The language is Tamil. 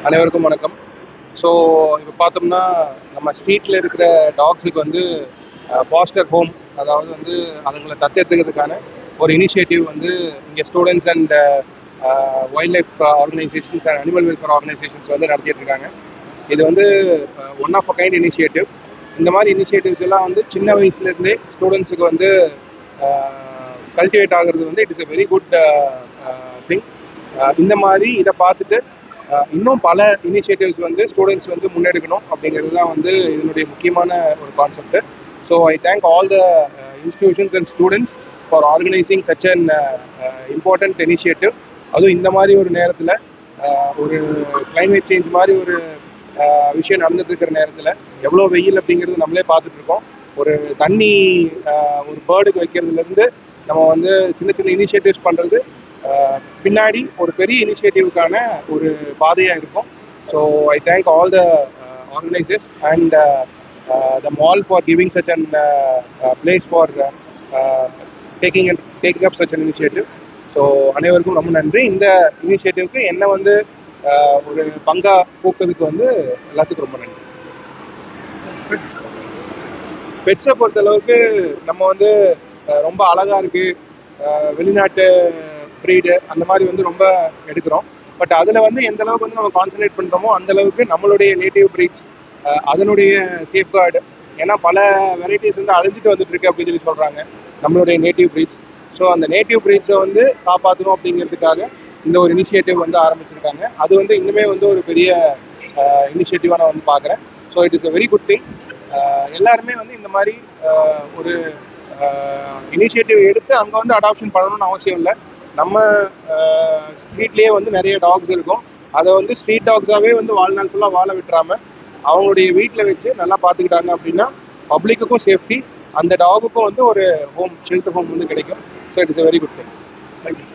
அனைவருக்கும் வணக்கம். ஸோ இப்போ பார்த்தோம்னா நம்ம ஸ்ட்ரீட்டில் இருக்கிற டாக்ஸுக்கு வந்து ஃபாஸ்டர் ஹோம், அதாவது வந்து அதுங்களை தத்தெடுத்துக்கிறதுக்கான ஒரு இனிஷியேட்டிவ் வந்து இங்கே students and wild life organisations and animal welfare organisations வந்து நடத்திட்டு இருக்காங்க. இது வந்து one of a kind initiative. இந்த மாதிரி இனிஷியேட்டிவ்ஸ் எல்லாம் வந்து சின்ன வயசுலேருந்தே ஸ்டூடெண்ட்ஸுக்கு வந்து கல்டிவேட் ஆகுறது வந்து it is a very good thing. இந்த மாதிரி இதை பார்த்துட்டு இன்னும் பல இனிஷியேட்டிவ்ஸ் வந்து ஸ்டூடெண்ட்ஸ் வந்து முன்னெடுக்கணும் அப்படிங்கிறது தான் வந்து இதனுடைய முக்கியமான ஒரு concept. So I thank all the institutions and students for organising such an important initiative. அதுவும் இந்த மாதிரி ஒரு நேரத்தில் ஒரு கிளைமேட் சேஞ்ச் மாதிரி ஒரு விஷயம் நடந்துட்டு இருக்கிற நேரத்தில் எவ்வளோ வெயில் அப்படிங்கிறது நம்மளே பார்த்துட்டு இருக்கோம். ஒரு தண்ணி ஒரு பேர்டுக்கு வைக்கிறதுலேருந்து நம்ம வந்து சின்ன சின்ன இனிஷியேட்டிவ்ஸ் பண்ணுறது பின்னாடி ஒரு பெரிய இனிஷியேட்டிவ்க்கான ஒரு பாதையாக இருக்கும். So I thank all the organisers and the mall for giving such and place for taking up such an initiative. So அனைவருக்கும் ரொம்ப நன்றி. இந்த இனிஷியேட்டிவ்க்கு என்ன வந்து ஒரு பங்கா போக்குறதுக்கு வந்து எல்லாத்துக்கும் ரொம்ப நன்றி. பெட்ஸை பொறுத்தளவுக்கு நம்ம வந்து ரொம்ப அழகா இருக்கு, வெளிநாட்டு ப்ரீடு அந்த மாதிரி வந்து ரொம்ப எடுக்கிறோம். பட் அதில் வந்து எந்த அளவுக்கு வந்து நம்ம கான்சன்ட்ரேட் பண்ணுறோமோ அந்த அளவுக்கு நம்மளுடைய நேட்டிவ் ப்ரீட்ஸ் அதனுடைய சேஃப்கார்டு, ஏன்னா பல வெரைட்டிஸ் வந்து அழிஞ்சிட்டு வந்துட்டு இருக்கு அப்படின்னு சொல்லி சொல்கிறாங்க நம்மளுடைய நேட்டிவ் ப்ரீட்ஸ். ஸோ அந்த நேட்டிவ் ப்ரீட்ஸை வந்து காப்பாற்றணும் அப்படிங்கிறதுக்காக இந்த ஒரு இனிஷியேட்டிவ் வந்து ஆரம்பிச்சிருக்காங்க. அது வந்து இன்னுமே வந்து ஒரு பெரிய இனிஷியேட்டிவாக நான் வந்து பார்க்குறேன். So it is a very good thing. எல்லாருமே வந்து இந்த மாதிரி ஒரு இனிஷியேட்டிவ் எடுத்து அங்கே வந்து அடாப்ஷன் பண்ணணும்னு அவசியம் இல்லை. நம்ம ஸ்ட்ரீட்லேயே வந்து நிறைய டாக்ஸ் இருக்கும். அதை வந்து ஸ்ட்ரீட் டாக்ஸாகவே வந்து வாழ்நாள் ஃபுல்லாக வாழ விட்டுறாம அவங்களுடைய வீட்டில் வச்சு நல்லா பார்த்துக்கிட்டாங்க அப்படின்னா பப்ளிக்குக்கும் சேஃப்டி, அந்த டாகுக்கும் வந்து ஒரு ஹோம், ஷெல்டர் ஹோம் வந்து கிடைக்கும். So it is a very good thing. Thank you.